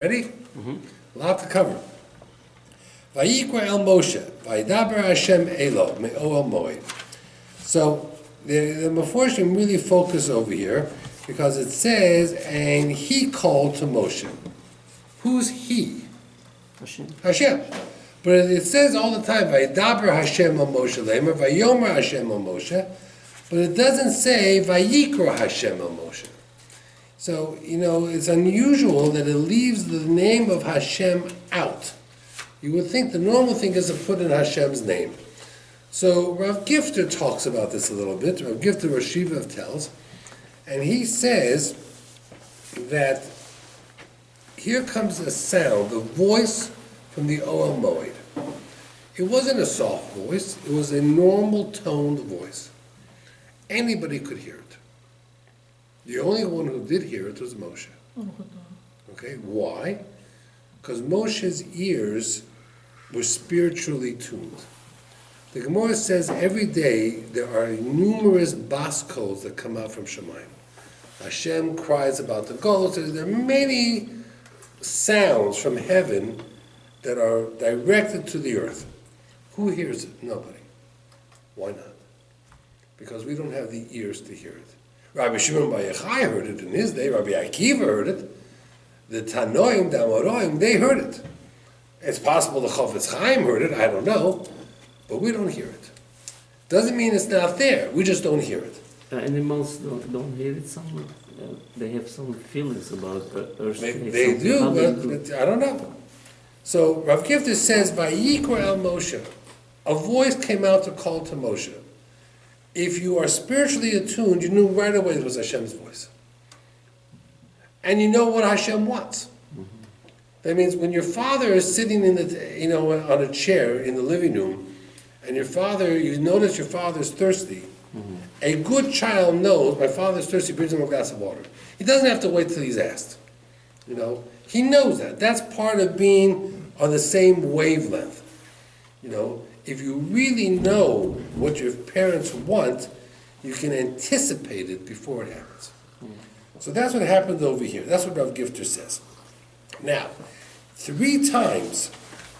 Ready? A lot to cover. Vayikra el Moshe, Vayidaber Hashem Elo, Me'oel Moed. So the Meforshim really focus over here because it says, and he called to Moshe. Who's he? Hashem. But it says all the time, Vayidaber Hashem el Moshe Lemer, Vayomer Hashem el Moshe, but it doesn't say Vayikra Hashem el Moshe. So, it's unusual that it leaves the name of Hashem out. You would think the normal thing is to put in Hashem's name. So Rav Gifter talks about this a little bit. Rav Gifter Rosh Yeshiva tells, and he says that here comes a sound, the voice from the Oel Moed. It wasn't a soft voice, it was a normal toned voice. Anybody could hear it. The only one who did hear it was Moshe. Okay, why? Because Moshe's ears were spiritually tuned. The Gemara says every day there are numerous baskos that come out from Shemayim. Hashem cries about the goals. There are many sounds from heaven that are directed to the earth. Who hears it? Nobody. Why not? Because we don't have the ears to hear it. Rabbi Shimon Bar Yochai heard it in his day. Rabbi Akiva heard it. The Tanoim, the Amoraim, they heard it. It's possible the Chofetz Chaim heard it. I don't know, but we don't hear it. Doesn't mean it's not there. We just don't hear it. Animals don't hear it. They have some feelings about earth. They do, but I don't know. So Rav Gifter says, "Vayikra el Moshe," a voice came out to call to Moshe. If you are spiritually attuned, you knew right away it was Hashem's voice. And you know what Hashem wants. That means when your father is sitting in on a chair in the living room, and you notice your father is thirsty, a good child knows, my father's thirsty, brings him a glass of water. He doesn't have to wait till he's asked. He knows that. That's part of being on the same wavelength. If you really know what your parents want, you can anticipate it before it happens. So that's what happens over here. That's what Rav Gifter says. Now, 3 times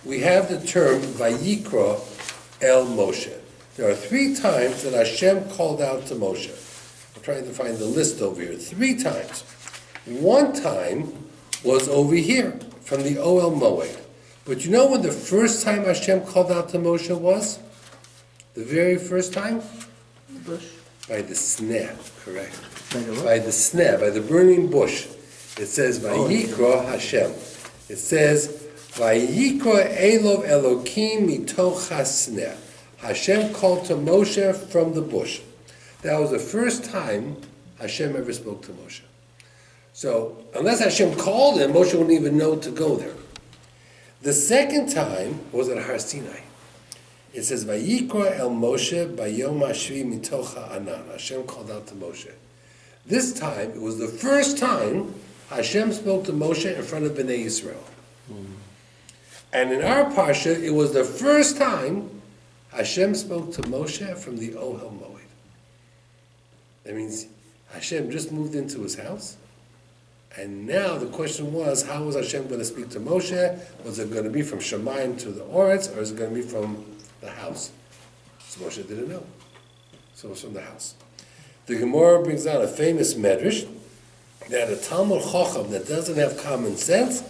we have the term Vayikra el Moshe. There are 3 times that Hashem called out to Moshe. I'm trying to find the list over here. 3 times. 1 time was over here from the Oel Moed. But you know when the first time Hashem called out to Moshe was? The very first time? The bush. By the sneh, correct. By the what? By the sneh, by the burning bush. It says, Vayikra Hashem. It says, Vayikra Elov Elokim mitoch hasneh. Hashem called to Moshe from the bush. That was the first time Hashem ever spoke to Moshe. So, unless Hashem called him, Moshe wouldn't even know to go there. The second time was at Har Sinai. It says, Vayikra el Moshe bayom hashvi mitoch ha'anan. Hashem called out to Moshe. This time, it was the first time Hashem spoke to Moshe in front of Bnei Yisrael. And in our Parsha, it was the first time Hashem spoke to Moshe from the Ohel Moed. That means Hashem just moved into his house. And now the question was, how was Hashem going to speak to Moshe? Was it going to be from Shemayim to the Oretz, or is it going to be from the house? So Moshe didn't know. So it was from the house. The Gemara brings out a famous medrash that a Talmud Chacham that doesn't have common sense,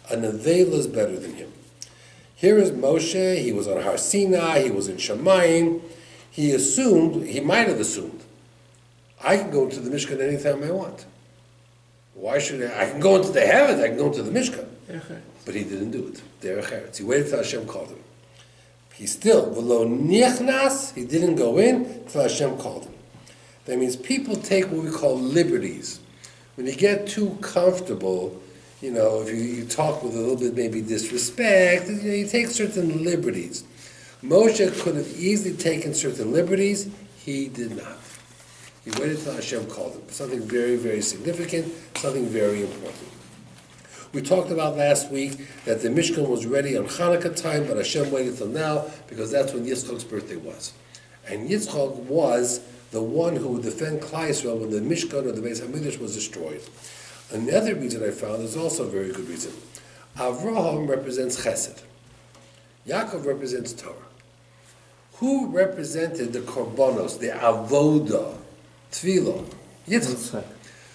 a Nevela is better than him. Here is Moshe, he was on Har Sinai, he was in Shemayim. He might have assumed, I can go to the Mishkan anytime I want. Why should I can go into the heavens, I can go into the Mishkan. But he didn't do it. Derech Eretz. He waited till Hashem called him. He still, v'lo nichnas, he didn't go in till Hashem called him. That means people take what we call liberties. When you get too comfortable, if you talk with a little bit maybe disrespect, you take certain liberties. Moshe could have easily taken certain liberties. He did not. He waited till Hashem called him. Something very, very significant, something very important. We talked about last week that the Mishkan was ready on Hanukkah time, but Hashem waited till now because that's when Yitzchak's birthday was. And Yitzchak was the one who would defend Klal Yisrael when the Mishkan or the Beis HaMikdash was destroyed. Another reason I found is also a very good reason. Avraham represents Chesed. Yaakov represents Torah. Who represented the korbanos, the avoda, tefillah? Yitzchak.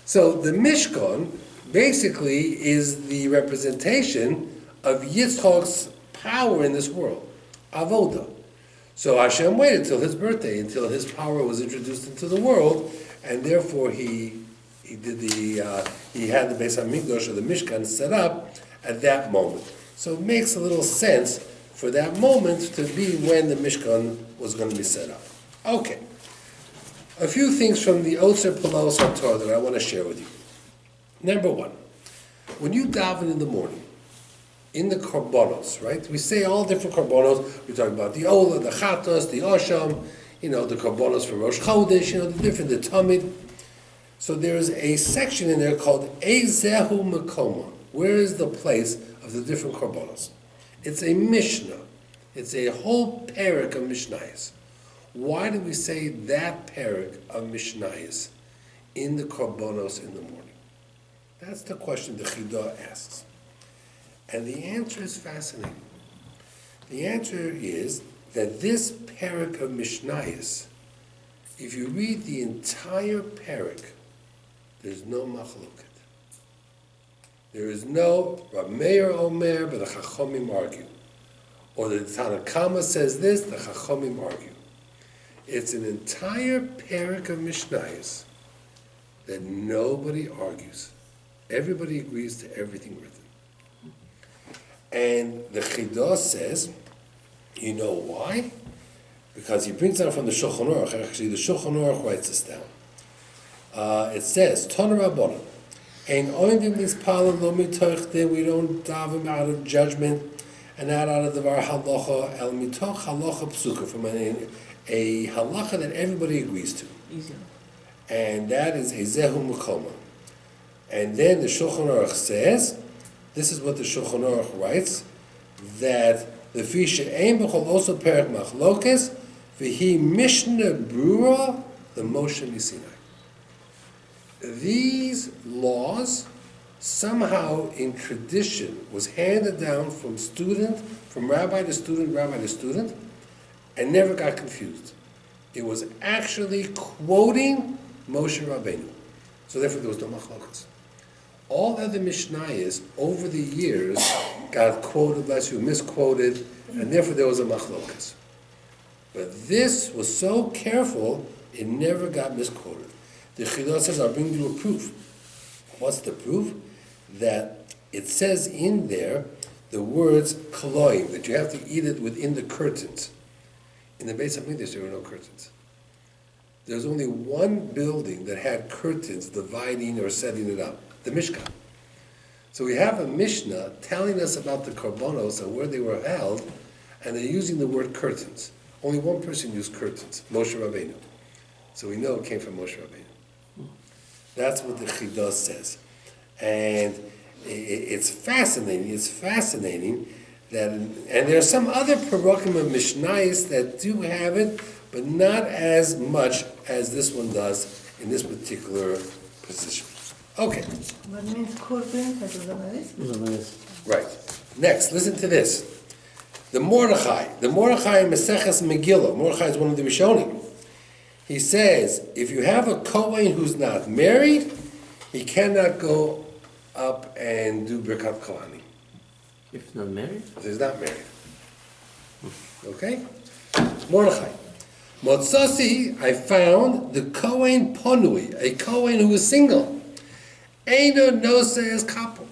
So the Mishkan basically is the representation of Yitzchak's power in this world, avoda. So Hashem waited till his birthday, until his power was introduced into the world, and therefore he had the Beis Hamikdash or the Mishkan set up at that moment. So it makes a little sense for that moment to be when the Mishkan was going to be set up. Okay. A few things from the Otzer Palos HaTorah that I want to share with you. Number one, when you daven in the morning, in the korbanos, right? We say all different korbanos. We talk about the Ola, the Chatos, the Osham, the korbanos for Rosh Chodesh, the Tamid. So there is a section in there called Ezehu Makoma. Where is the place of the different korbanos? It's a Mishnah. It's a whole parak of Mishnayos. Why do we say that parak of Mishnayos in the korbanos in the morning? That's the question the Chidah asks. And the answer is fascinating. The answer is that this parak of Mishnayos, if you read the entire parak, there's no machloket. There is no Rav Meir Omer, but the Chachomim argue. Or the Tanakama says this, the Chachomim argue. It's an entire parak of Mishnayos that nobody argues. Everybody agrees to everything written. And the Chidah says, you know why? Because he brings down from the Shulchan Aruch. Actually, the Shulchan Aruch writes this down. It says, Tana Rabbanan, Ein oindim nispalin lo mitoch, we don't daven out of judgment and not out of the var halacha, el mitoch halacha psuka, from a halacha that everybody agrees to. Easy. And that is a zehu mekoma. And then the Shulchan Aruch says, this is what the Shulchan Aruch writes, that the fisha ein b'chol also perak machlokes, v'hi mishnah brura, the Moshe Misinai. These laws somehow in tradition was handed down from rabbi to student, and never got confused. It was actually quoting Moshe Rabbeinu. So therefore there was no machlokas. All other Mishnayos over the years got quoted, misquoted, and therefore there was a machlokas. But this was so careful, it never got misquoted. The Chidah says, I'll bring you a proof. What's the proof? That it says in there the words koloim, that you have to eat it within the curtains. In the Beis Hamikdash, there were no curtains. There's only one building that had curtains dividing or setting it up, the Mishkan. So we have a Mishnah telling us about the korbanos and where they were held, and they're using the word curtains. Only one person used curtains, Moshe Rabbeinu. So we know it came from Moshe Rabbeinu. That's what the Chidah says. And it's fascinating. It's fascinating that, and there are some other parokim of Mishnayos that do have it, but not as much as this one does in this particular position. Okay. What means korban? Right. Next, listen to this. The Mordechai in Maseches Megillah. Mordechai is one of the Rishonim. He says, if you have a Kohen who's not married, he cannot go up and do Birkat Kohanim. If not married? If he's not married. Okay? Mordechai. Motzasi, I found the Kohen Ponui, a Kohen who is single. Eino Nose as couple.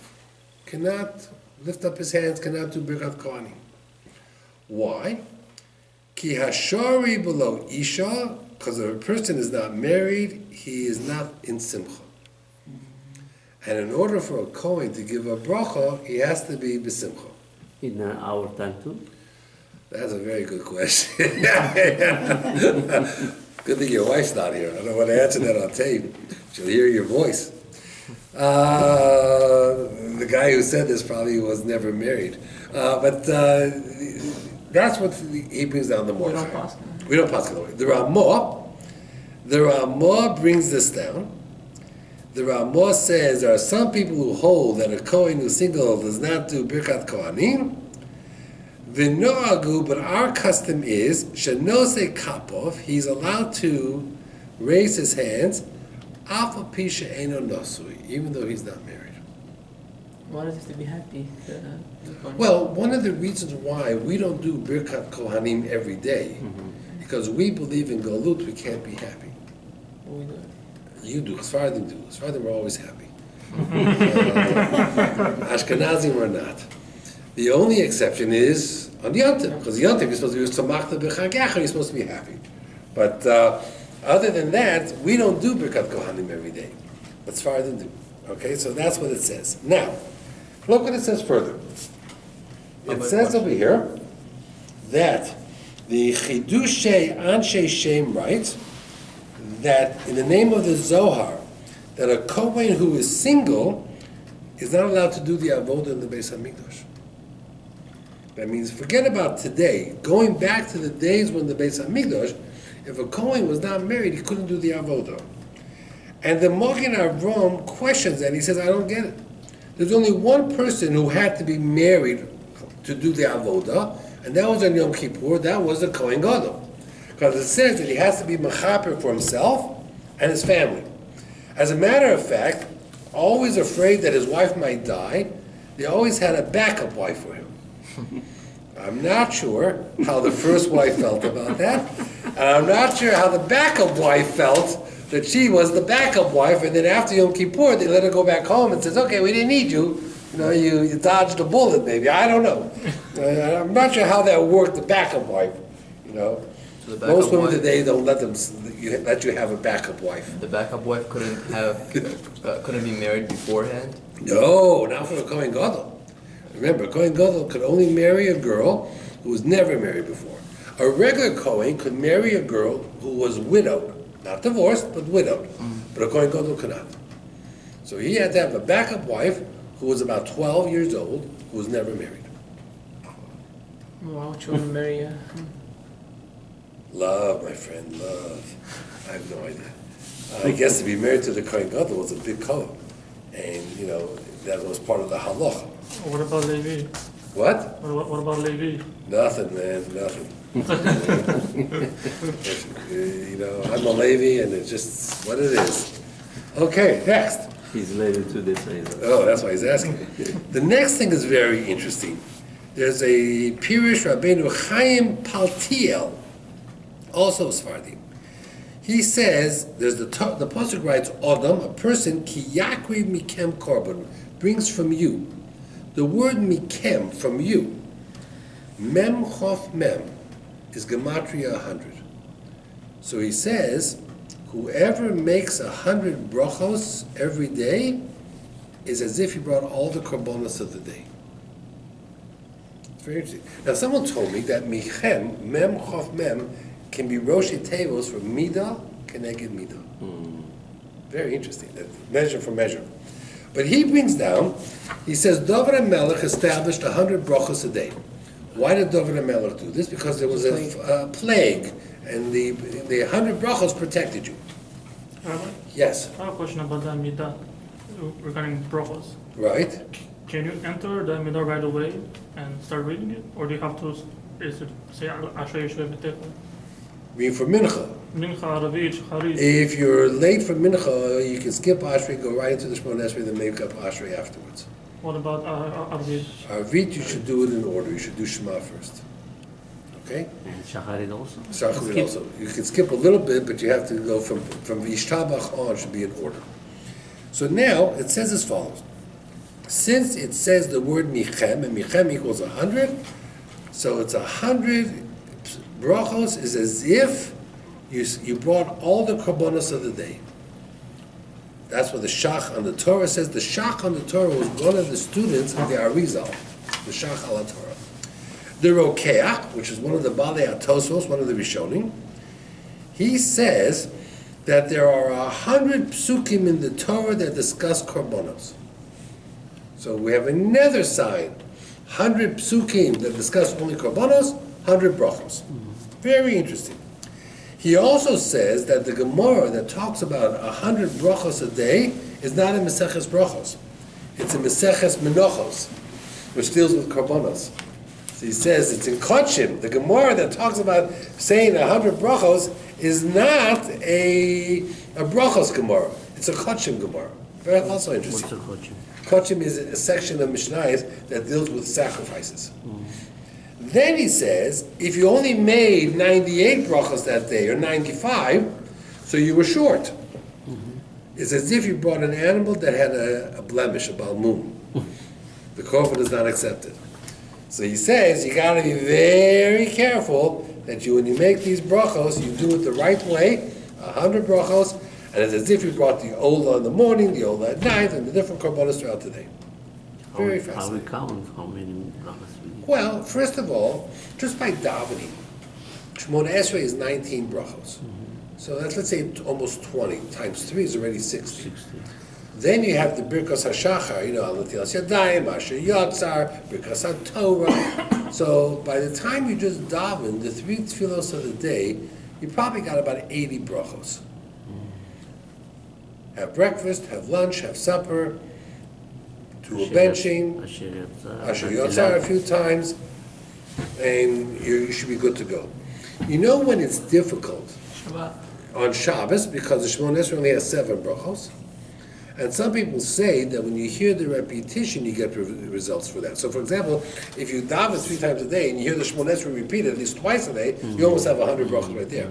Cannot lift up his hands, cannot do Birkat Kohanim. Why? Ki hashori below Isha, because if a person is not married, he is not in Simcha. And in order for a Kohen to give a bracha, he has to be b'simcha. In our time too? That's a very good question. Good thing your wife's not here. I don't want to answer that on tape. She'll hear your voice. The guy who said this probably was never married. But that's what he brings down the Mordechai. We don't pass it away. The Ramah brings this down, The Ramah says there are some people who hold that a Kohen who's single does not do Birkat Kohanim. V'noagu, but our custom is Shenose Kapov, he's allowed to raise his hands, Alpha Pisha Eno Nosui, even though he's not married. Why does he have to be happy? Well, one of the reasons why we don't do Birkat Kohanim every day, because we believe in Galut, we can't be happy. What we do? You do, Sephardim do. Sephardim are always happy. Ashkenazim are not. The only exception is on Yom Tov, because Yom Tov you're supposed to be Tzomachta B'Chagecha, you're supposed to be happy. But other than that, we don't do Birkat Kohanim every day. But Sephardim do. Okay, so that's what it says. Now, look what it says further. It says over here that the Chidushei Anshe Shem writes that in the name of the Zohar, that a Kohen who is single is not allowed to do the Avodah in the Beis HaMikdash. That means, forget about today. Going back to the days when the Beis HaMikdash, if a Kohen was not married, he couldn't do the Avodah. And the Magen Avram questions that. He says, I don't get it. There's only one person who had to be married to do the Avodah, and that was on Yom Kippur. That was the Kohen Gadol. Because it says that he has to be mechaper for himself and his family. As a matter of fact, always afraid that his wife might die, they always had a backup wife for him. I'm not sure how the first wife felt about that, and I'm not sure how the backup wife felt that she was the backup wife, and then after Yom Kippur, they let her go back home and says, okay, we didn't need you. You know, you dodged a bullet, maybe. I don't know. I'm not sure how that worked, the backup wife, you know. So the backup Most women wife, today don't let you have a backup wife. the backup wife couldn't be married beforehand. No, not for a Kohen Gadol. Remember, a Kohen Gadol could only marry a girl who was never married before. A regular Kohen could marry a girl who was widowed. Not divorced, but widowed. But a Kohen Gadol could not. So he had to have a backup wife who was about 12 years old, who was never married. Why would you want to marry Love, my friend, love. I have no idea. I guess to be married to the Kohen Gadol was a big color. And, you know, that was part of the halacha. What about Levi? What? What about Levi? Nothing, man, nothing. You know, I'm a Levi, and it's just what it is. Okay, next. He's related to this either. Oh, that's why he's asking. The next thing is very interesting. There's a Pirush Rabbeinu Chaim Paltiel, also Sephardim. He says, there's the pasuk writes, Adam, a person, ki yakriv mikem korban, brings from you. The word mikem, from you, mem chof mem, is gematria 100. So he says, whoever makes 100 brachos every day is as if he brought all the korbanos of the day. It's very interesting. Now, someone told me that michem, mem chof mem, can be roshi tevos for midah keneged midah. Very interesting. That measure for measure. But he brings down, he says, David HaMelech established 100 brachos a day. Why did David HaMelech do this? Because there was a plague, and the 100 brachos protected you. Rabbi, Yes, I have a question about the Midah regarding brachos. right? Can you enter the Midah right away and start reading it? Or do you have to say Ashrei Yeshua B'Techa? I mean, for mincha. Mincha, Arabi, Shacharit. If you're late for mincha, you can skip Ashrei, go right into the Shemona Esrei, then make up Ashrei afterwards. What about Arabi? Arvit, you should do it in order. You should do Shema first. Okay? And Shacharit also. Shacharit Skip. also. You can skip a little bit, but you have to go from Yishtabach on, should be in order. So now, it says as follows. Since it says the word Michem, and Michem equals 100, so it's 100 brachos is as if you brought all the korbanos of the day. That's what the Shach on the Torah says. The Shach on the Torah was one of the students of the Arizal, the Shach al Torah. The Rokeach, which is one of the Balei Atosos, one of the Rishonim, he says that there are 100 psukim in the Torah that discuss korbanos. So we have another sign, 100 psukim that discuss only korbanos, 100 brachos. Very interesting. He also says that the Gemara that talks about 100 brachos a day is not a Meseches Brachos. It's a Meseches Menochos, which deals with korbanos. So he says it's in Kodshim. The Gemara that talks about saying 100 brachos is not a brachos Gemara. It's a Kodshim Gemara. Very also interesting. What's a coaching? Kodshim is a section of Mishnayos that deals with sacrifices. Then he says, if you only made 98 brachos that day, or 95, so you were short. It's as if you brought an animal that had a blemish, a balmum. The korban is not accepted. So he says, you got to be very careful that when you make these brachos, you do it the right way, 100 brachos, and it's as if you brought the ola in the morning, the ola at night, and the different korbanos throughout the day. Very How we fascinating. count how many brachos we need? Well, first of all, just by davening, Shemona Esrei is 19 brachos. So that's, let's say, almost 20 times 3 is already 60. 60. Then you have the Birkas HaShachar, Al Natilas Yadayim, Asher Yotzar, Birkas HaTorah. So by the time you just daven the 3 tefillos of the day, you probably got about 80 brachos. Have breakfast, have lunch, have supper, do a benching, Asher Yotzar a few times, and you should be good to go. You know when it's difficult? Shabbat. On Shabbos, because the Shemona Esrei only has 7 brachos. And some people say that when you hear the repetition, you get results for that. So, for example, if you daven 3 times a day and you hear the Shemona Esrei repeated at least twice a day, you almost have 100 brachos right there.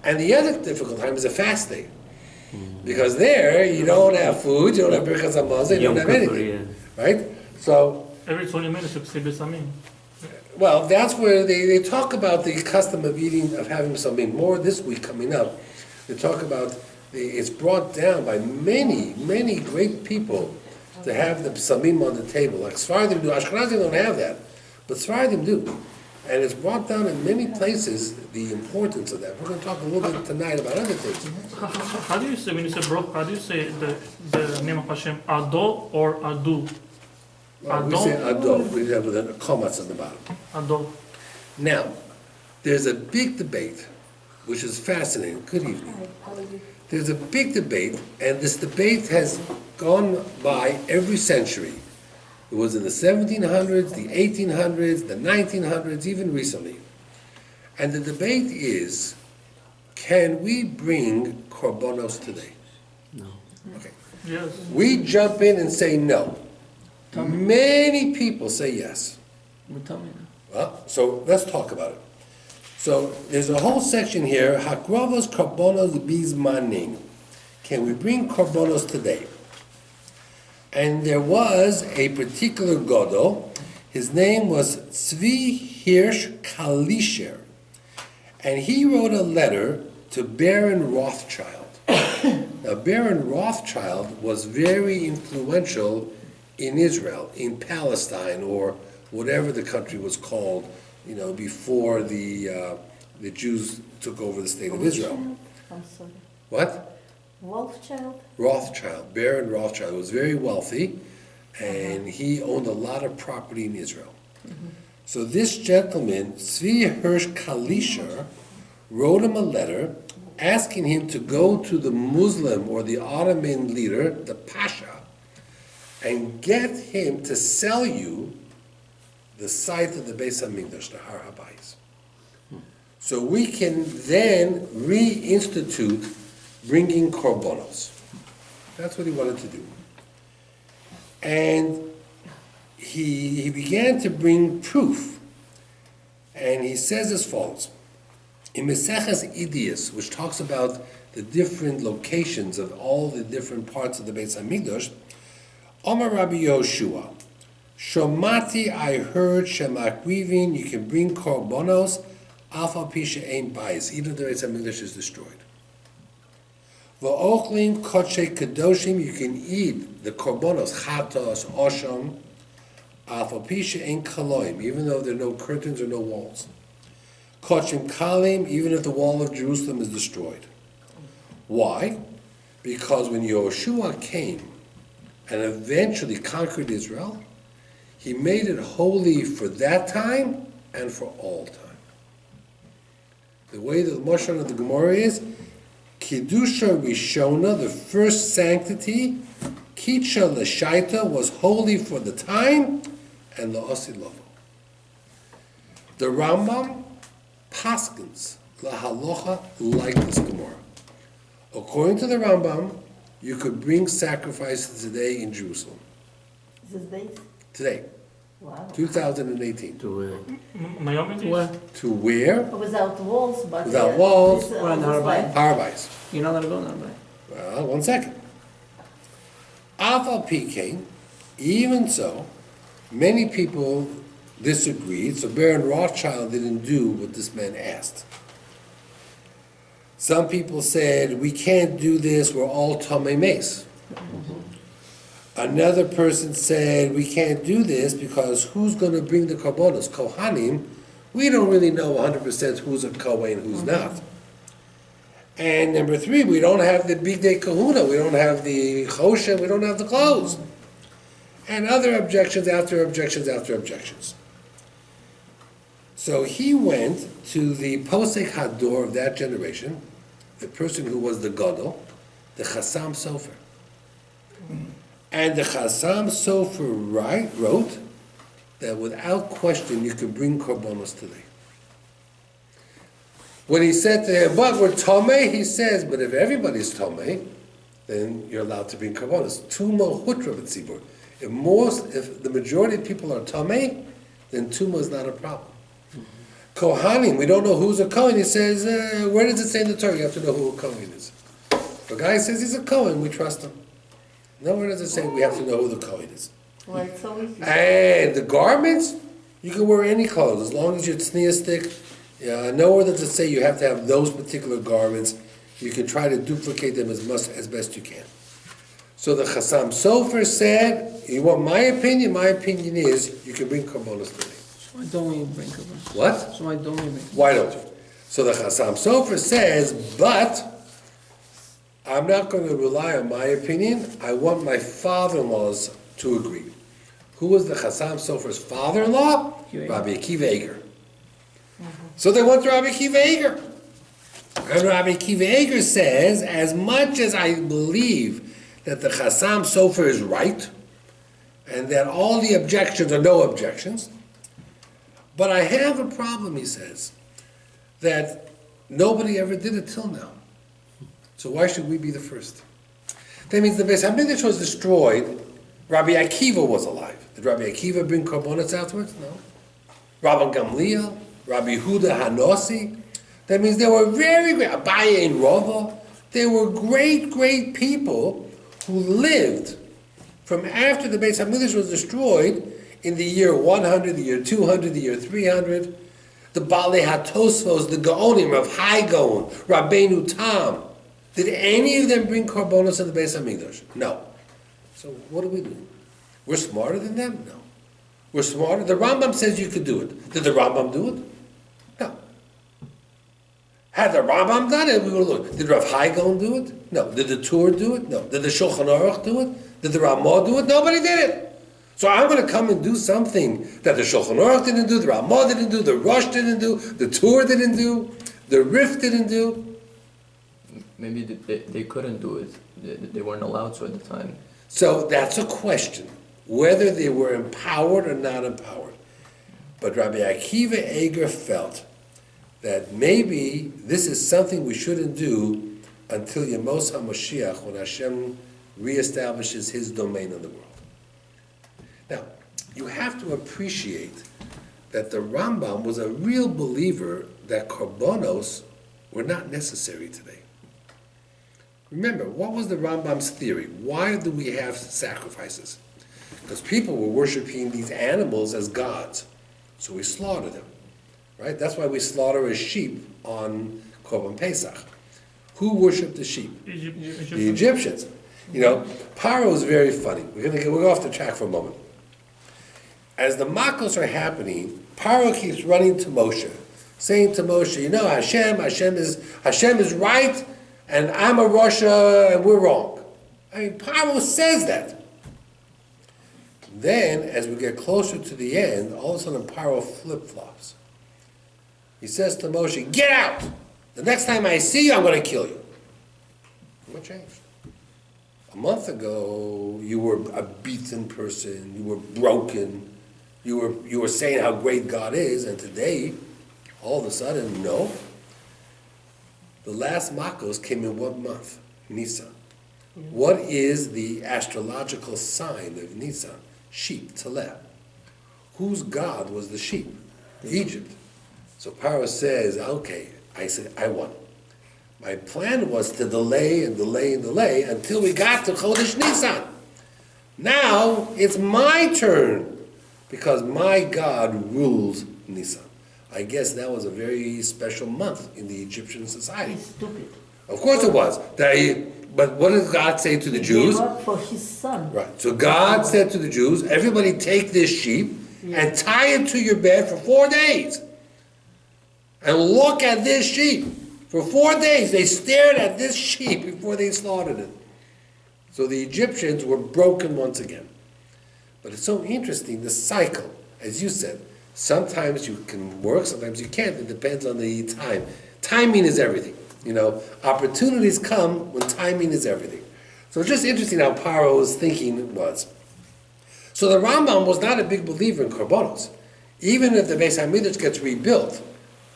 And the other difficult time is a fast day. Because there, you don't have food, you don't have Birkas HaMazon, you don't have anything. Right? So, Every 20 minutes you say besamim. well, that's where they talk about the custom of having something more this week coming up. They talk about it's brought down by many, many great people to have the psamim on the table. Like Sfardim do, Ashkenazim don't have that, but Sfardim do. And it's brought down in many places the importance of that. We're going to talk a little bit tonight about other things. How do you say, when you say brach, how do you say the name of Hashem? Ado or Adu? We say Ado, we have a commas on the bottom. Ado. Now, there's a big debate, which is fascinating. Good evening. There's a big debate, and this debate has gone by every century. It was in the 1700s, the 1800s, the 1900s, even recently. And the debate is, can we bring korbanos today? No. Okay. Yes. We jump in and say no. Many people say yes. Well, so let's talk about it. So there's a whole section here, Hakrovos korbanos bizmanin. Can we bring korbanos today? And there was a particular Godel, his name was Tzvi Hirsch Kalischer, and he wrote a letter to Baron Rothschild. Now, Baron Rothschild was very influential in Israel, in Palestine, or whatever the country was called, before the Jews took over the state of Israel. I'm sorry. What? Wolfchild? Rothschild, Baron Rothschild was very wealthy, and he owned a lot of property in Israel. So this gentleman, Tzvi Hirsch Kalischer, wrote him a letter asking him to go to the Muslim or the Ottoman leader, the Pasha, and get him to sell you the site of the Beis HaMikdash, the Har HaBayis. So we can then reinstitute bringing korbanos. That's what he wanted to do. And he began to bring proof. And he says as follows. In Meseches Idias, which talks about the different locations of all the different parts of the Beis HaMikdash, Omar Rabbi Yoshua, Shomati, I heard, Shemakrivin, you can bring korbanos, Alpha Pisha Ein Bayis, even if the Beis HaMikdash is destroyed. V'ochlin kodshe kadoshim, you can eat the korbanos, chatos, osham, Alpha Pisha Ein Kaloim, even though there are no curtains or no walls. Kodshim kalim, even if the wall of Jerusalem is destroyed. Why? Because when Yehoshua came and eventually conquered Israel, he made it holy for that time and for all time. The way the Mashon of the Gemara is, Kiddusha Rishona, the first sanctity, Kitcha L'Shaita was holy for the time, and La'osi Lovo. The Rambam paskins lahalocha like this Gemara. According to the Rambam, you could bring sacrifices today in Jerusalem. These days? Today, Wow. 2018. To Naomi days? Where? To where? Without walls, but... Without walls. this, Or on the this Rabbi. like- Harabais. You're not gonna go now, right? Well, 1 second. Aval PK, even so, many people disagreed, so Baron Rothschild didn't do what this man asked. Some people said, we can't do this, we're all Tomei Mace. Another person said, we can't do this because who's going to bring the Karbonos? Kohanim, we don't really know 100% who's a Kohen and who's not. And number 3, we don't have the Big Day Kahuna, we don't have the Choshen, we don't have the clothes. And other objections after objections after objections. So he went to the Posek Hador of that generation, the person who was the Gadol, the Chassam Sofer. And the Chassam Sofer wrote that without question you could bring Korbanos today. When he said to him, but we're Tomei, he says, but if everybody's Tomei, then you're allowed to bring Korbanos. Tumo Hutra B'tzibur. If the majority of people are Tomei, then Tumo is not a problem. Kohanim, we don't know who's a Kohen. He says, where does it say in the Torah you have to know who a Kohen is? The guy says he's a Kohen, we trust him. Nowhere does it say we have to know who the Kohen is. Well, it's so easy. And the garments, you can wear any clothes as long as you're tzniistic. Nowhere does it say you have to have those particular garments. You can try to duplicate them as best you can. So the Chassam Sofer said, you want my opinion? My opinion is you can bring Karbonos today. So why don't we bring Korbanos? What? So why don't we bring? Why don't you? So the Chassam Sofer says, but I'm not going to rely on my opinion. I want my father-in-laws to agree. Who was the Chassam Sofer's father-in-law? Rabbi Akiva Eger. So they went to Rabbi Akiva Eger. And Rabbi Akiva Eger says, as much as I believe that the Chassam Sofer is right, and that all the objections are no objections, but I have a problem, he says, that nobody ever did it till now. So why should we be the first? That means the Beis HaMikdash was destroyed, Rabbi Akiva was alive. Did Rabbi Akiva bring Korbanos afterwards? No. Rabbi Gamliel, Rabbi Huda Hanossi. That means they were very great, Abaye and Rava. They were great, great people who lived from after the Beis HaMikdash was destroyed in the year 100, the year 200, the year 300. The Balei HaTosfos, the Gaonim, Rav Hai Gaon, Rabbeinu Tam. Did any of them bring Korbanos in the Beis HaMikdash? No. So what do we do? We're smarter than them? No. We're smarter. The Rambam says you could do it. Did the Rambam do it? No. Had the Rambam done it, we would look. Did Rav Hai Gaon do it? No. Did the Tur do it? No. Did the Shulchan Aruch do it? Did the Ramah do it? Nobody did it. So I'm going to come and do something that the Shulchan Aruch didn't do, the Ramah didn't do, the Rosh didn't do, the Tur didn't do, the Rif didn't do. Maybe they couldn't do it. They weren't allowed to at the time. So that's a question, whether they were empowered or not empowered. But Rabbi Akiva Eger felt that maybe this is something we shouldn't do until Yemos HaMashiach, when Hashem reestablishes His domain in the world. Now, you have to appreciate that the Rambam was a real believer that Korbanos were not necessary today. Remember, what was the Rambam's theory? Why do we have sacrifices? Because people were worshiping these animals as gods. So we slaughtered them. Right? That's why we slaughter a sheep on Korban Pesach. Who worshipped the sheep? The Egyptians. You know, Paro is very funny. We'll go off the track for a moment. As the makos are happening, Paro keeps running to Moshe, saying to Moshe, you know, Hashem is right, and I'm a Rasha, and we're wrong. I mean, Paro says that. Then, as we get closer to the end, all of a sudden Paro flip-flops. He says to Moshe, get out! The next time I see you, I'm going to kill you. What changed? A month ago, you were a beaten person, you were broken, you were saying how great God is, and today, all of a sudden, no. The last Makos came in what month? Nisan. What is the astrological sign of Nisan? Sheep, Teleh. Whose god was the sheep? Egypt. So Paro says, okay, I won. My plan was to delay and delay and delay until we got to Chodesh Nisan. Now it's my turn because my God rules Nisan. I guess that was a very special month in the Egyptian society. He's stupid. Of course it was. But what did God say to the Jews? He gave up for his son. Right. So God said to the Jews, everybody take this sheep and tie it to your bed for 4 days. And look at this sheep. For 4 days they stared at this sheep before they slaughtered it. So the Egyptians were broken once again. But it's so interesting, the cycle, as you said. Sometimes you can work, sometimes you can't. It depends on the time. Timing is everything. Opportunities come when timing is everything. So it's just interesting how Paro's thinking was. So the Rambam was not a big believer in korbanos. Even if the Beis HaMikdash gets rebuilt,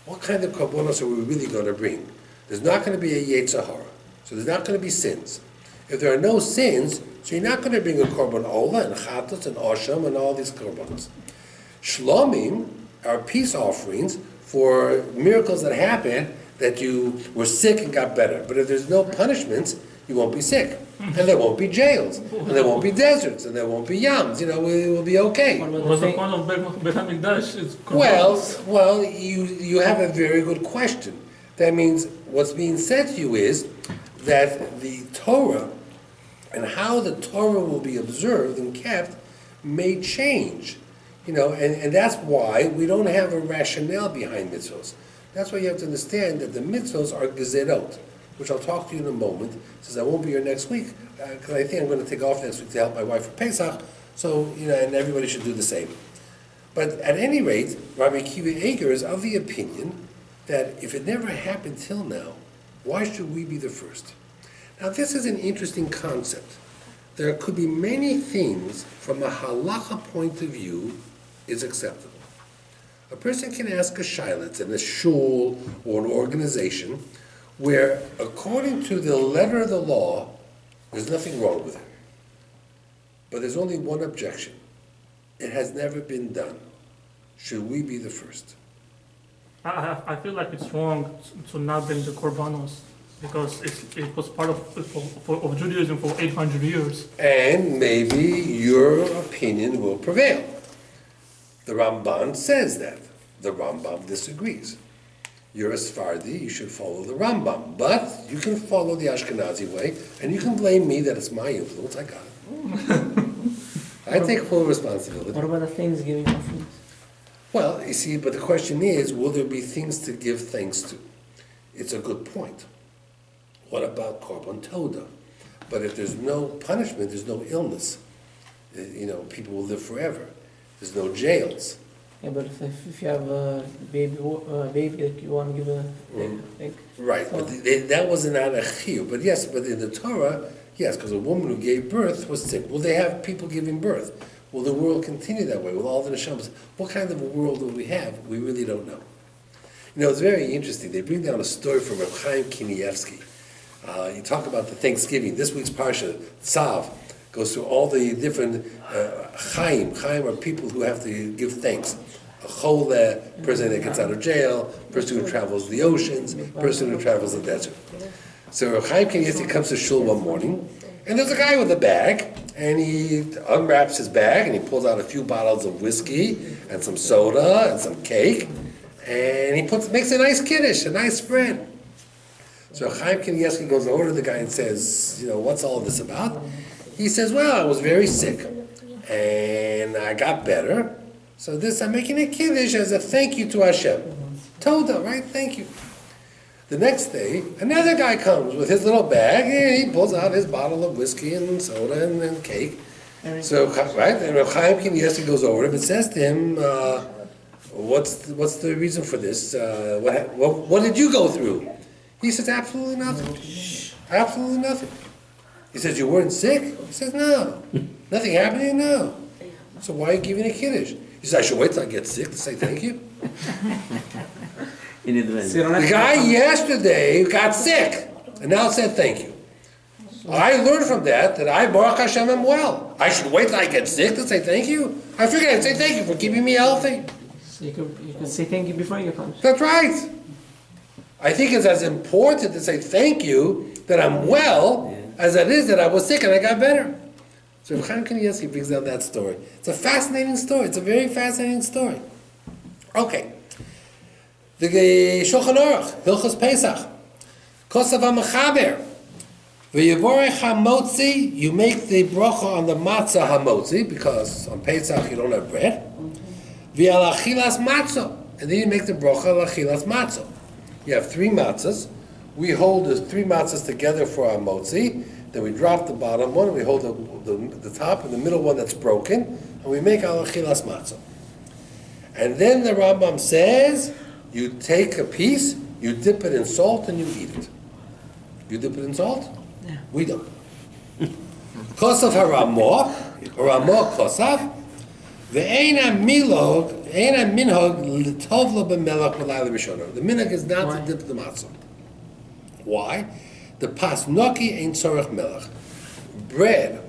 what kind of korbanos are we really going to bring? There's not going to be a Yetzer Hara. So there's not going to be sins. If there are no sins, so you're not going to bring a korban ola and chatos and osham and all these korbanos. Shlomim are peace offerings for miracles that happen, that you were sick and got better. But if there's no punishments, you won't be sick. And there won't be jails. And there won't be deserts. And there won't be yams. It will be okay. What's the point of Beit HaMikdash? It's korbanos. Well, you have a very good question. That means what's being said to you is that the Torah and how the Torah will be observed and kept may change. And that's why we don't have a rationale behind mitzvos. That's why you have to understand that the mitzvos are gezerot, which I'll talk to you in a moment, since I won't be here next week, because I think I'm going to take off next week to help my wife for Pesach, so, and everybody should do the same. But at any rate, Rabbi Akiva Eger is of the opinion that if it never happened till now, why should we be the first? Now this is an interesting concept. There could be many things from a halacha point of view is acceptable. A person can ask a shayla in a shul or an organization where, according to the letter of the law, there's nothing wrong with it. But there's only one objection. It has never been done. Should we be the first? I feel like it's wrong to not bring the korbanos because it was part of Judaism for 800 years. And maybe your opinion will prevail. The Ramban says that. The Rambam disagrees. You're a Sephardi, you should follow the Rambam. But you can follow the Ashkenazi way, and you can blame me that it's my influence. I got it. I take full responsibility. What about the Thanksgiving offerings? Well, you see, but the question is, will there be things to give thanks to? It's a good point. What about Korban Toda? But if there's no punishment, there's no illness. People will live forever. There's no jails. Yeah, but if you have a baby that you want to give a thing. Right, but that wasn't out of chiyuv. But yes, but in the Torah, yes, because a woman who gave birth was sick. Will they have people giving birth? Will the world continue that way with all the neshamas? What kind of a world will we have? We really don't know. It's very interesting. They bring down a story from Reb Chaim Kanievsky. You talk about the Thanksgiving. This week's parsha, Tzav, goes through all the different Chaim. Chaim are people who have to give thanks. A choleh, person that gets out of jail, person who travels the oceans, person who travels the desert. So Chaim Kanievsky comes to shul one morning, and there's a guy with a bag, and he unwraps his bag, and he pulls out a few bottles of whiskey, and some soda, and some cake, and he makes a nice kiddush, a nice spread. So Chaim Kanievsky goes over to the guy and says, what's all this about? He says, well, I was very sick, and I got better, so I'm making a kiddush as a thank you to Hashem. Toda, right? Thank you. The next day, another guy comes with his little bag, and he pulls out his bottle of whiskey and soda and cake. So, right, and Chaim Kanievsky goes over to him and says to him, What's the reason for this? What did you go through? He says, absolutely nothing. Absolutely nothing. He says, you weren't sick? He says, no. Nothing happening? No. So why are you giving a kiddush? He says, I should wait till I get sick to say thank you. In advance. So you don't have The to- guy yesterday got sick and now said thank you. I learned from that I, Baruch Hashem, am well. I should wait till I get sick to say thank you? I figured I'd say thank you for keeping me healthy. So you can say thank you before you get punished. That's right. I think it's as important to say thank you that I'm well as it is that I was sick and I got better. So Chaim Kanievsky brings down that story. It's a fascinating story. It's a very fascinating story. Okay. The Shulchan Aruch, Hilchos Pesach, Kosav HaMechaber, V'yivorech HaMotzi, you make the bracha on the matzah HaMotzi, because on Pesach you don't have bread. V'al Achilas Matzah, and then you make the bracha on Achilas Matzah. You have 3 matzahs. We hold the 3 matzahs together for our motzi. Then we drop the bottom one. We hold the top and the middle one that's broken, and we make al achilas matzah. And then the Rambam says, you take a piece, you dip it in salt, and you eat it. You dip it in salt? Yeah. We don't. Kosav haramah, kosav. Ve'ena milog, eina minhag l'tov lo b'melach b'layla b'shona. The minhag is not to dip the matzah. Why? The pasnoki ain't tzorech melach. Bread,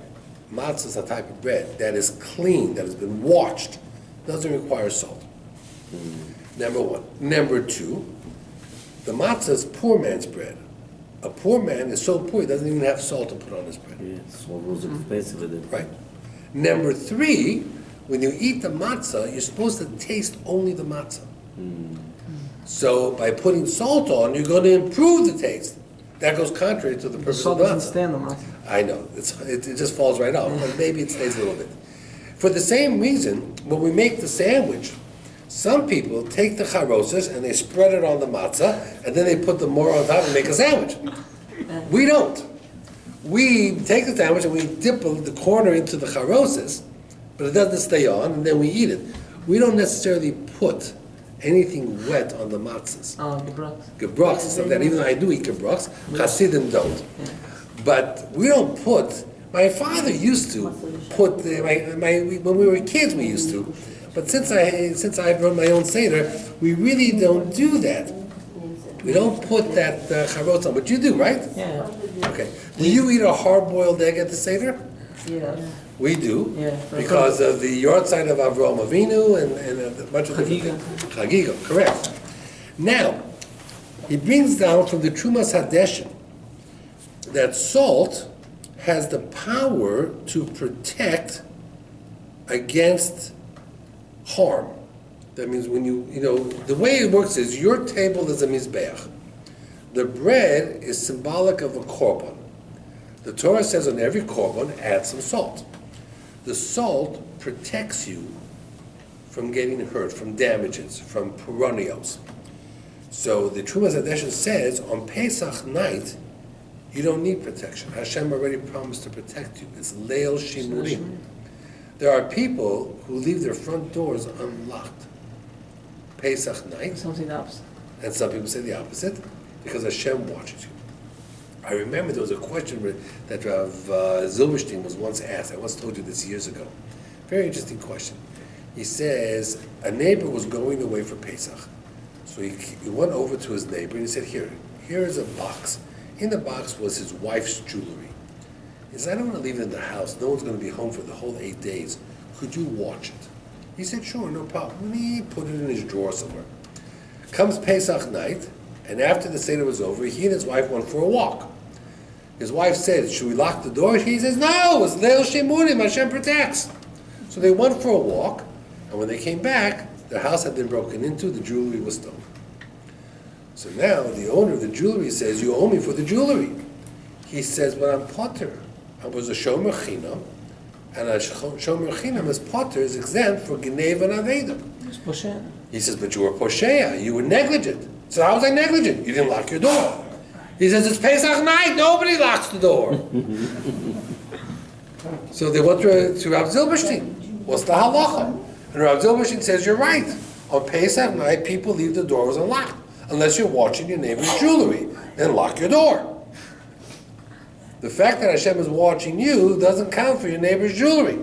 matzah is a type of bread that is clean, that has been washed, doesn't require salt. Number 1. Number 2, the matzah is poor man's bread. A poor man is so poor he doesn't even have salt to put on his bread. Yeah, so it was expensive with it. Right. Number 3, when you eat the matzah, you're supposed to taste only the matzah. So by putting salt on, you're going to improve the taste. That goes contrary to the The purpose salt of the doesn't matzah. stand on that. I know, it just falls right off, but maybe it stays a little bit. For the same reason, when we make the sandwich, some people take the charosas and they spread it on the matzah, and then they put the more on top and make a sandwich. We don't. We take the sandwich and we dip the corner into the charosas, but it doesn't stay on, and then we eat it. We don't necessarily put anything wet on the matzahs. Oh, the Bryks. Gebrachs and stuff like that, even though I do eat gebrachs, Hasidim don't. But we don't put, my father used to put, when we were kids we used to, but since I run my own Seder, we really don't do that. We don't put that charot on, but you do, right? Yeah. Okay. Do you eat a hard-boiled egg at the Seder? Yeah. We do, Yeah. because of the yard side of Avraham Avinu and a bunch of different things. Chagiga, correct. Now, he brings down from the Trumas Hadeshin that salt has the power to protect against harm. That means when the way it works is your table is a mizbeach. The bread is symbolic of a korban. The Torah says on every korban, add some salt. The salt protects you from getting hurt, from damages, from perennials. So the Trumas Hadeshin says on Pesach night, you don't need protection. Hashem already promised to protect you. It's Leil Shimurim. There are people who leave their front doors unlocked. Pesach night, Some say the opposite. and some people say the opposite, because Hashem watches you. I remember there was a question that Rav Zilberstein was once asked. I once told you this years ago. Very interesting question. He says, a neighbor was going away for Pesach. So he went over to his neighbor and he said, here is a box. In the box was his wife's jewelry. He said, I don't want to leave it in the house. No one's going to be home for the whole 8 days. Could you watch it? He said, sure, no problem. And he put it in his drawer somewhere. Comes Pesach night, and after the Seder was over, he and his wife went for a walk. His wife said, should we lock the door? He says, no, it's Leil Shemurim, Hashem protects. So they went for a walk, and when they came back, their house had been broken into, the jewelry was stolen. So now the owner of the jewelry says, you owe me for the jewelry. He says, but I'm potter. I was a shomer chinam, and a shomer chinam as potter is exempt for Genev and Aveda. It's Poshen. He says, but you were poshea, you were negligent. So how was I negligent? You didn't lock your door. He says, it's Pesach night, nobody locks the door. So they went to Rav Zilberstein. What's the halacha? And Rav Zilberstein says, you're right. On Pesach night, people leave the doors unlocked, unless you're watching your neighbor's jewelry. Then lock your door. The fact that Hashem is watching you doesn't count for your neighbor's jewelry.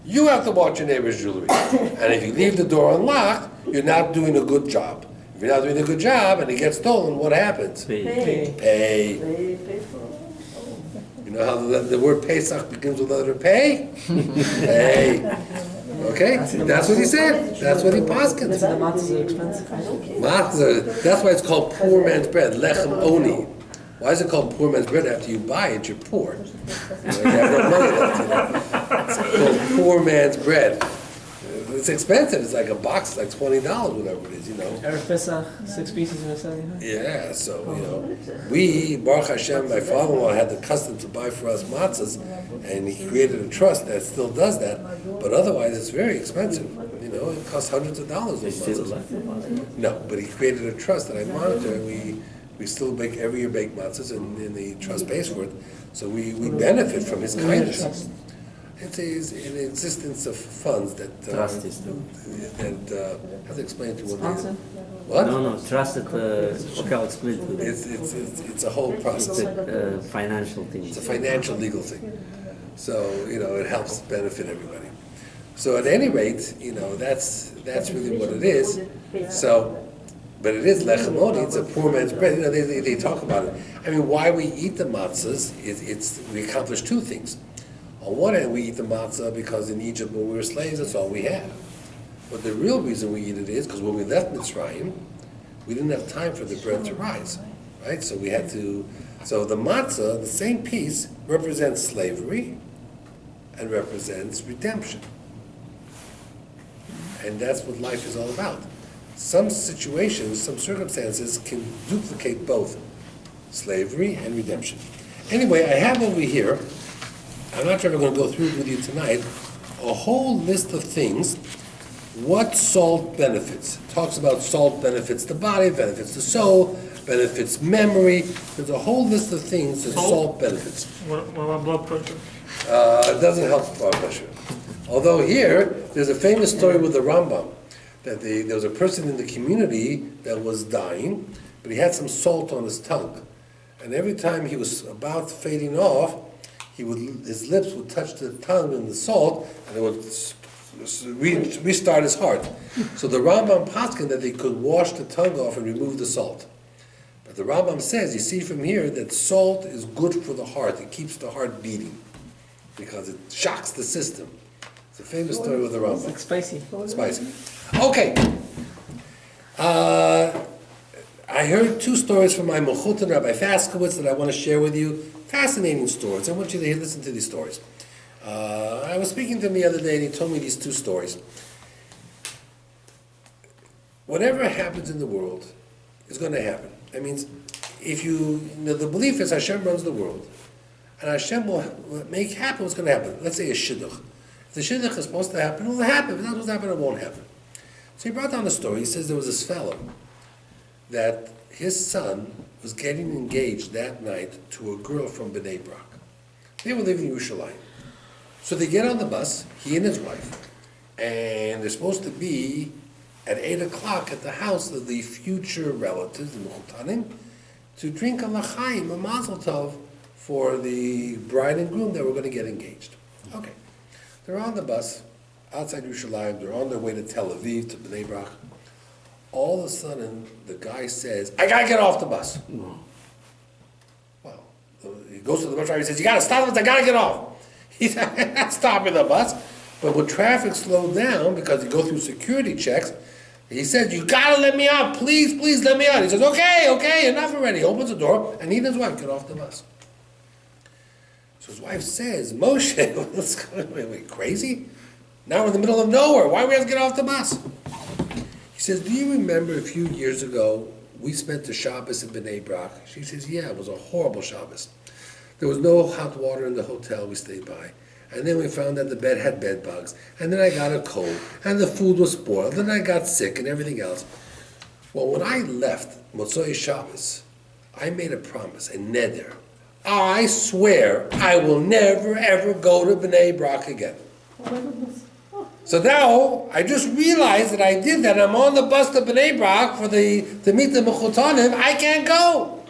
You have to watch your neighbor's jewelry. And if you leave the door unlocked, you're not doing a good job. If you're not doing a good job and it gets stolen, what happens? Pay. Pay. Pay. Pay for. You know how the word Pesach begins with the letter pay? Pay. Okay? That's what he said. That's what he That's poskins. the matzahs are expensive. Matzah, that's why it's called poor man's bread, lechem oni. Why is it called poor man's bread? After you buy it, you're poor. You have no money left. It's called poor man's bread. It's expensive. It's like a box, like $20, whatever it is, Erev Pesach, 6 pieces in a 70. Yeah, so, we, Baruch Hashem, my father-in-law had the custom to buy for us matzahs, and he created a trust that still does that, but otherwise it's very expensive. It costs hundreds of dollars. They Those still matzahs. like No, but he created a trust that I monitor, and we still every year bake matzahs, and the trust pays for it, so we benefit from his kindness. It's an existence of funds that Trust is the... how to explain to one Sponsor? What? No, trust it, okay, I'll explain to you. It's a whole process. It's a financial thing. It's a financial legal thing. So it helps benefit everybody. So at any rate, that's really what it is. So, but it is lechem oni. It's a poor man's bread. They talk about it. I mean, why we eat the matzahs is we accomplish two things. On one hand, we eat the matzah because in Egypt, when we were slaves, that's all we had. But the real reason we eat it is because when we left Mitzrayim, we didn't have time for the bread to rise, right? So we had to. So the matzah, the same piece, represents slavery and represents redemption, and that's what life is all about. Some situations, some circumstances can duplicate both slavery and redemption. Anyway, I have over here. I'm not sure if I'm going to go through it with you tonight, a whole list of things, what salt benefits. It talks about salt benefits the body, benefits the soul, benefits memory. There's a whole list of things that salt benefits. What about blood pressure? It doesn't help blood pressure. Although here, there's a famous story with the Rambam, that there was a person in the community that was dying, but he had some salt on his tongue. And every time he was about fading off, his lips would touch the tongue and the salt, and it would restart his heart. So the Rambam poskin that they could wash the tongue off and remove the salt. But the Rambam says, you see from here, that salt is good for the heart. It keeps the heart beating because it shocks the system. It's a famous story with the It's Rambam. like spicy. Spicy. Okay. I heard two stories from my Mechut and Rabbi Faskowitz that I want to share with you. Fascinating stories. I want you to listen to these stories. I was speaking to him the other day and he told me these two stories. Whatever happens in the world is going to happen. That means if the belief is Hashem runs the world and Hashem will make happen what's going to happen. Let's say a shidduch. If the shidduch is supposed to happen, it will happen. If it's not supposed to happen, it won't happen. So he brought down a story. He says there was this fellow that his son was getting engaged that night to a girl from Bnei Brak. They were living in Yerushalayim. So they get on the bus, he and his wife, and they're supposed to be at 8 o'clock at the house of the future relatives, the Mechutanim, to drink a l'chaim, a mazel tov, for the bride and groom that were going to get engaged. Okay. They're on the bus outside Yerushalayim. They're on their way to Tel Aviv, to Bnei Brak. All of a sudden, the guy says, I got to get off the bus. No. Well, he goes to the bus driver, he says, you got to stop the bus, I got to get off. He's not stopping the bus. But when traffic slowed down, because you go through security checks, he said, you got to let me out, please let me out. He says, okay, enough already. He opens the door, and he and his wife get off the bus. So his wife says, Moshe, what's going on? Are we crazy? Now we're in the middle of nowhere. Why do we have to get off the bus? He says, do you remember a few years ago, we spent the Shabbos in Bnei Brak? She says, yeah, it was a horrible Shabbos. There was no hot water in the hotel we stayed by. And then we found that the bed had bed bugs. And then I got a cold. And the food was spoiled. Then I got sick and everything else. Well, when I left Motzoi Shabbos, I made a promise, a neder. I swear I will never, ever go to Bnei Brak again. Oh my goodness. So now, I just realized that I did that. I'm on the bus to Bnei Brak to meet the Mechutanim. I can't go.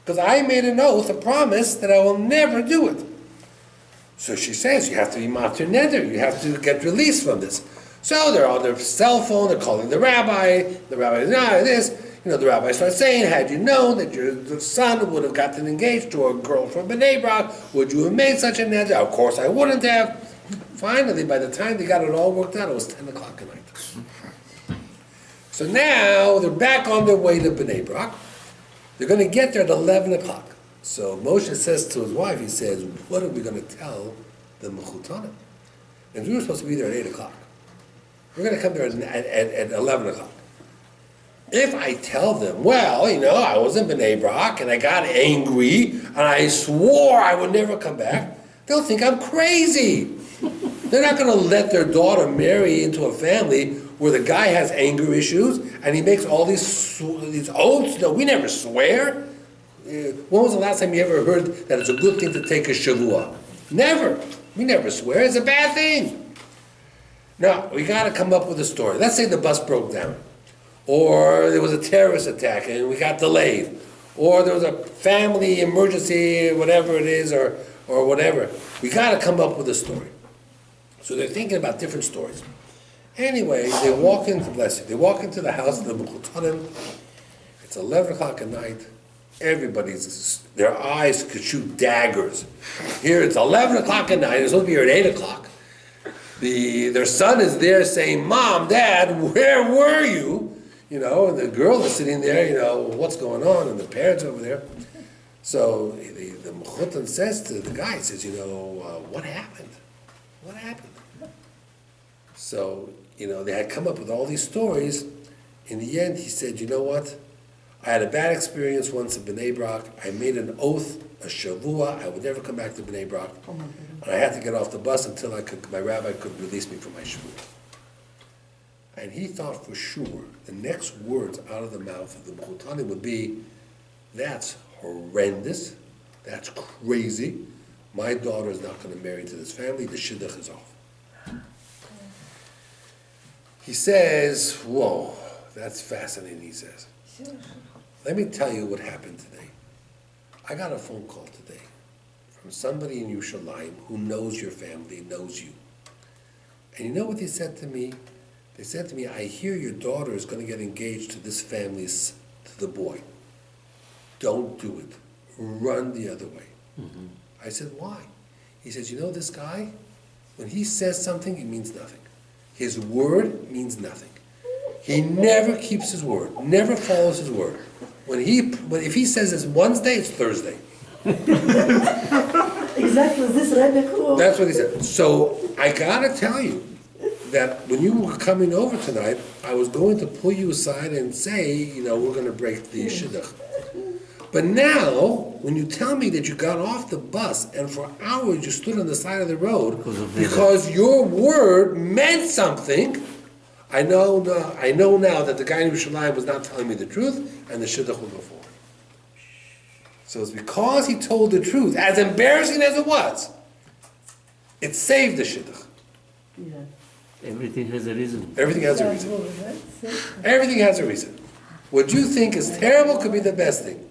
Because I made an oath, a promise, that I will never do it. So she says, you have to be matir neder. You have to get released from this. So they're on their cell phone, they're calling the rabbi. The rabbi is, this. The rabbi starts saying, had you known that your son would have gotten engaged to a girl from Bnei Brak, would you have made such a neder? Of course I wouldn't have. Finally, by the time they got it all worked out, it was 10 o'clock at night. So now they're back on their way to Bnei Brak. They're going to get there at 11 o'clock. So Moshe says to his wife, he says, what are we going to tell the Mechutanim? And we were supposed to be there at 8 o'clock. We're going to come there at 11 o'clock. If I tell them, well, I was in Bnei Brak and I got angry and I swore I would never come back, they'll think I'm crazy. They're not going to let their daughter marry into a family where the guy has anger issues and he makes all these oaths. No, we never swear. When was the last time you ever heard that it's a good thing to take a shavua? Never. We never swear. It's a bad thing. No, we got to come up with a story. Let's say the bus broke down. Or there was a terrorist attack and we got delayed. Or there was a family emergency, whatever it is, or whatever. We got to come up with a story. So they're thinking about different stories. Anyway, they walk into the house of the Mechutanim. It's 11 o'clock at night. Their eyes could shoot daggers. Here it's 11 o'clock at night. It's supposed to be here at 8 o'clock. Their son is there saying, Mom, Dad, where were you? And the girl is sitting there, what's going on? And the parents over there. So the Mechutan says to the guy, says, what happened? What happened? So, they had come up with all these stories. In the end, he said, you know what? I had a bad experience once in Bnei Brak. I made an oath, a shavua, I would never come back to Bnei Brak. And I had to get off the bus until my rabbi could release me from my shavua. And he thought for sure the next words out of the mouth of the Mechutanim would be, that's horrendous, that's crazy, my daughter is not going to marry into this family, the shidduch is off. He says, whoa, that's fascinating, he says. Let me tell you what happened today. I got a phone call today from somebody in Yerushalayim who knows your family, knows you. And you know what they said to me? They said to me, I hear your daughter is going to get engaged to this family's, to the boy. Don't do it. Run the other way. Mm-hmm. I said, why? He says, this guy, when he says something, it means nothing. His word means nothing. He never keeps his word, never follows his word. If he says it's Wednesday, it's Thursday. Exactly, this Rabbi Kru. That's what he said. So I gotta tell you that when you were coming over tonight, I was going to pull you aside and say, we're going to break the shidduch. But now, when you tell me that you got off the bus and for hours you stood on the side of the road because your word meant something, I know now that the guy in Yerushalayim was not telling me the truth, and the shidduch will go forward. So it's because he told the truth, as embarrassing as it was, it saved the shidduch. Yeah. Everything has a reason. Everything has a reason. Everything has a reason. What you think is terrible could be the best thing.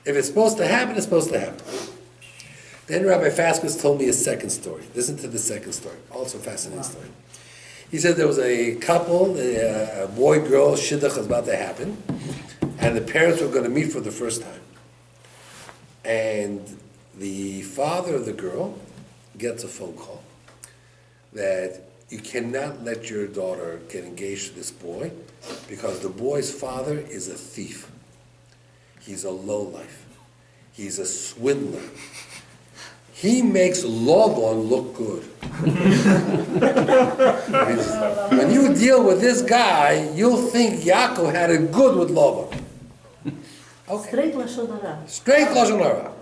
If it's supposed to happen, it's supposed to happen. Then Rabbi Faskus told me a second story. Listen to the second story. Also a fascinating story. He said there was a couple, a boy-girl shidduch was about to happen, and the parents were going to meet for the first time. And the father of the girl gets a phone call that you cannot let your daughter get engaged to this boy because the boy's father is a thief. He's a lowlife. He's a swindler. He makes Laban look good. When you deal with this guy, you'll think Yaakov had it good with Laban. Okay. Straight Lashon Hara. Straight Lashon Hara.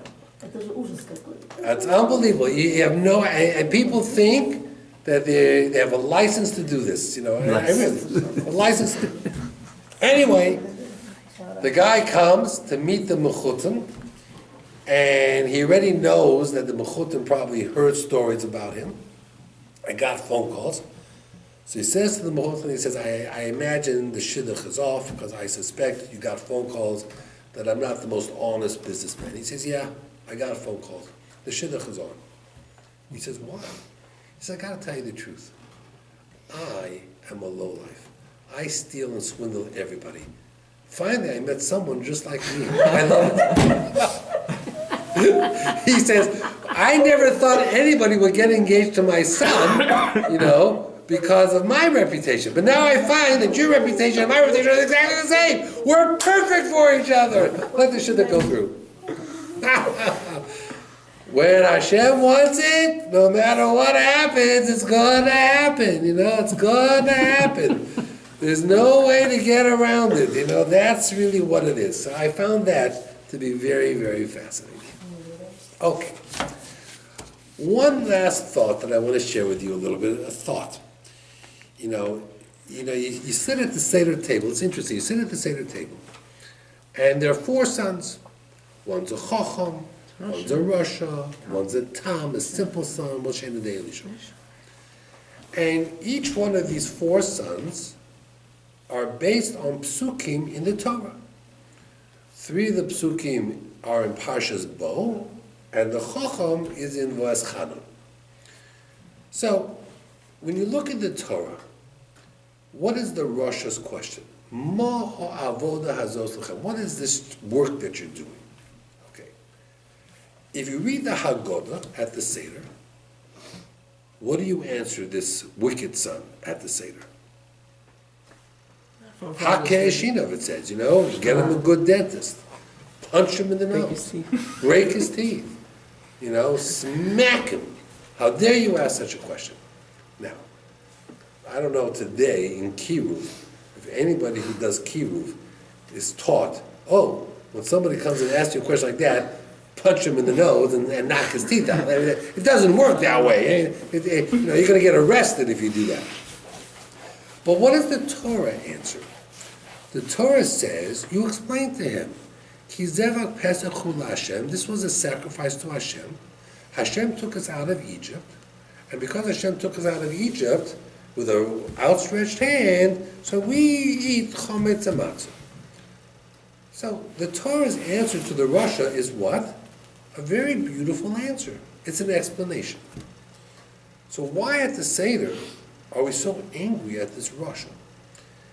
Это же ужас какой. That's unbelievable. You have no, and people think that they have a license to do this. A license. Anyway, the guy comes to meet the Mechutan, and he already knows that the Mechutan probably heard stories about him. I got phone calls. So he says to the Mohotan, he says, I imagine the shidduch is off because I suspect you got phone calls that I'm not the most honest businessman. He says, yeah, I got a phone call. The shidduch is on. He says, why? He says, I got to tell you the truth. I am a lowlife. I steal and swindle everybody. Finally, I met someone just like me. I love it. He says, I never thought anybody would get engaged to my son, because of my reputation. But now I find that your reputation and my reputation are exactly the same. We're perfect for each other. Let the shidduch go through. When Hashem wants it, no matter what happens, it's going to happen. It's going to happen. There's no way to get around it. That's really what it is. So I found that to be very, very fascinating. Okay. One last thought that I want to share with you a little bit. A thought. You sit at the Seder table. It's interesting. You sit at the Seder table, and there are 4 sons. One's a Chacham, one's a Rasha, one's a Tam, a simple son, Moshe and Elisha. And each one of these 4 sons are based on psukim in the Torah. 3 of the psukim are in Parshas Bo, and the Chacham is in Voas Chanun. So, when you look at the Torah, what is the Rosh's question? Ma ha'avoda hazos lechem? What is this work that you're doing? Okay. If you read the Haggadah at the Seder, what do you answer this wicked son at the Seder? Hake'eshinov, it says, get him a good dentist. Punch him in the nose. Break his teeth. Smack him. How dare you ask such a question? Now, I don't know today in Kiruv, if anybody who does Kiruv is taught, when somebody comes and asks you a question like that, punch him in the nose and knock his teeth out. It doesn't work that way. You're going to get arrested if you do that. But what does the Torah answer? The Torah says, you explain to him, Ki zevach pesach hu Hashem. This was a sacrifice to Hashem. Hashem took us out of Egypt. And because Hashem took us out of Egypt with an outstretched hand, so we eat chometz and matzah. So the Torah's answer to the Rasha is what? A very beautiful answer. It's an explanation. So why at the Seder are we so angry at this Rasha?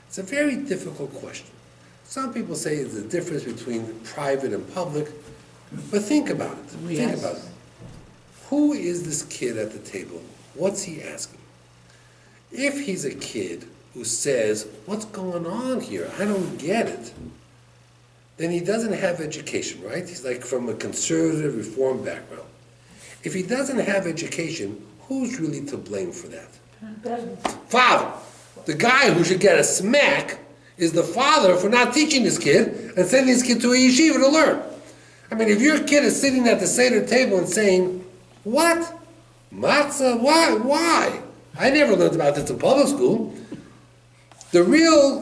It's a very difficult question. Some people say it's the difference between private and public, but think about it. Think about it. Who is this kid at the table? What's he asking? If he's a kid who says, what's going on here? I don't get it. Then he doesn't have education, right? He's like from a conservative reform background. If he doesn't have education, who's really to blame for that? Father. The guy who should get a smack is the father for not teaching this kid and sending this kid to a yeshiva to learn. I mean, if your kid is sitting at the Seder table and saying, what? Matzah? Why? I never learned about this in public school. The real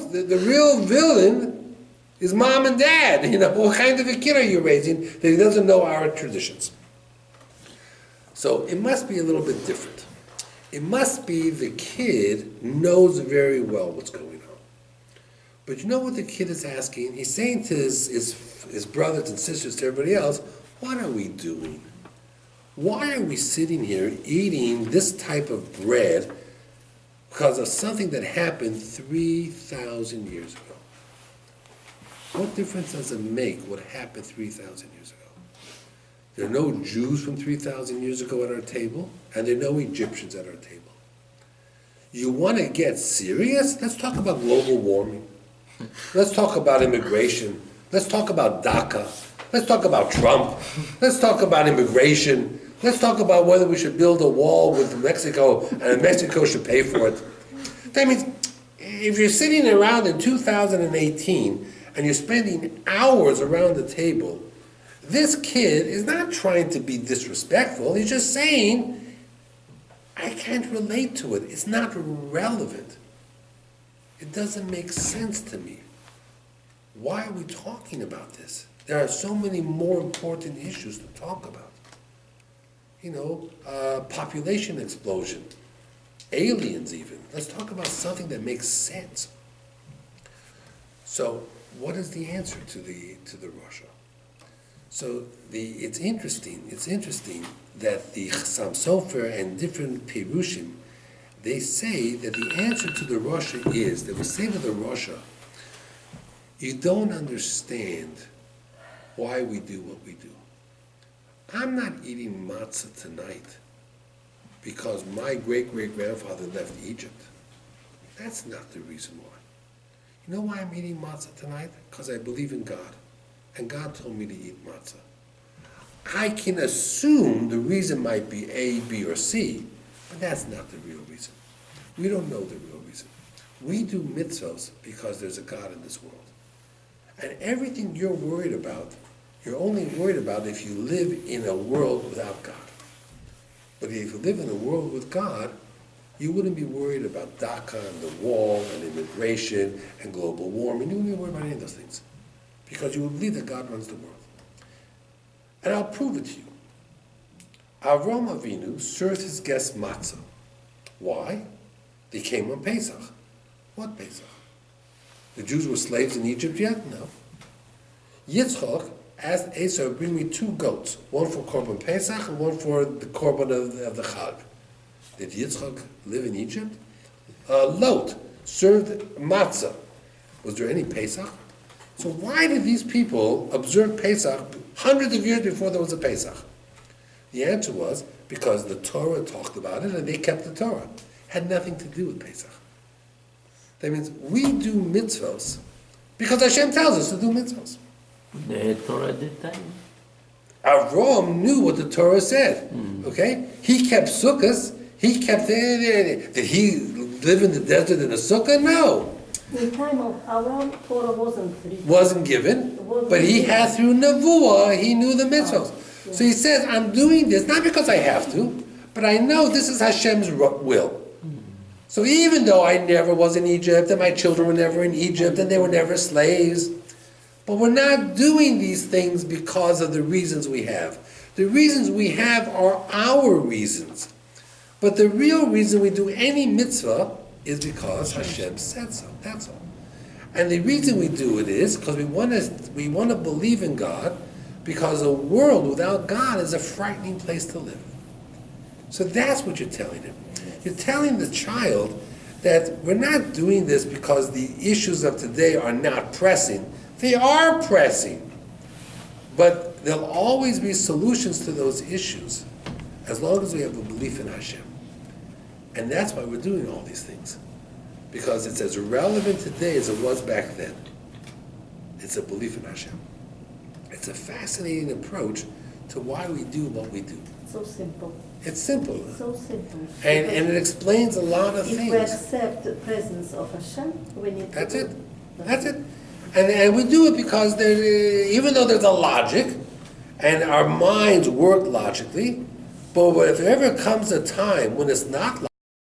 villain is mom and dad. What kind of a kid are you raising that he doesn't know our traditions? So it must be a little bit different. It must be the kid knows very well what's going on. But you know what the kid is asking? He's saying to his brothers and sisters, to everybody else, what are we doing? Why are we sitting here eating this type of bread because of something that happened 3,000 years ago? What difference does it make what happened 3,000 years ago? There are no Jews from 3,000 years ago at our table, and there are no Egyptians at our table. You want to get serious? Let's talk about global warming. Let's talk about immigration. Let's talk about DACA. Let's talk about Trump. Let's talk about immigration. Let's talk about whether we should build a wall with Mexico and Mexico should pay for it. That means if you're sitting around in 2018 and you're spending hours around the table, this kid is not trying to be disrespectful. He's just saying, I can't relate to it. It's not relevant. It doesn't make sense to me. Why are we talking about this? There are so many more important issues to talk about. Population explosion. aliens even. Let's talk about something that makes sense. So, what is the answer to the Rasha? So it's interesting that the Chassam Sofer and different Perushim, they say that the answer to the Rasha is, they will say to the Rasha, you don't understand why we do what we do. I'm not eating matzah tonight because my great-great-grandfather left Egypt. That's not the reason why. You know why I'm eating matzah tonight? Because I believe in God. And God told me to eat matzah. I can assume the reason might be A, B, or C, but that's not the real reason. We don't know the real reason. We do mitzvahs because there's a God in this world. And everything you're worried about, you're only worried about if you live in a world without God. But if you live in a world with God, you wouldn't be worried about DACA and the wall and immigration and global warming. You wouldn't be worried about any of those things. Because you will believe that God runs the world. And I'll prove it to you. Avram Avinu served his guests matzah. Why? They came on Pesach. What Pesach? The Jews were slaves in Egypt yet? No. Yitzchak asked Esau, bring me 2 goats, one for Korban Pesach and one for the Korban of the Chag. Did Yitzchak live in Egypt? Lot served matzah. Was there any Pesach? So why did these people observe Pesach hundreds of years before there was a Pesach? The answer was because the Torah talked about it and they kept the Torah. Had nothing to do with Pesach. That means we do mitzvahs because Hashem tells us to do mitzvahs. They had Torah at that time. Avram knew what the Torah said. Okay? He kept sukkahs. He kept... Did he live in the desert in a sukkah? No. In time of Abraham, Torah wasn't written. Wasn't given, but he had through Nevuah, he knew the mitzvahs. So he says, I'm doing this, not because I have to, but I know this is Hashem's will. So even though I never was in Egypt, and my children were never in Egypt, and they were never slaves, but we're not doing these things because of the reasons we have. The reasons we have are our reasons. But the real reason we do any mitzvah is because Hashem said so. That's all. And the reason we do it is because we want to believe in God, because a world without God is a frightening place to live. So that's what you're telling him. You're telling the child that we're not doing this because the issues of today are not pressing. They are pressing. But there'll always be solutions to those issues as long as we have a belief in Hashem. And that's why we're doing all these things. Because it's as relevant today as it was back then. It's a belief in Hashem. It's a fascinating approach to why we do what we do. So simple. It's simple. So simple. And it explains a lot of If we things. accept the presence of Hashem, we need That's to do it. That's it. And we do it because even though there's a logic, and our minds work logically, but if there ever comes a time when it's not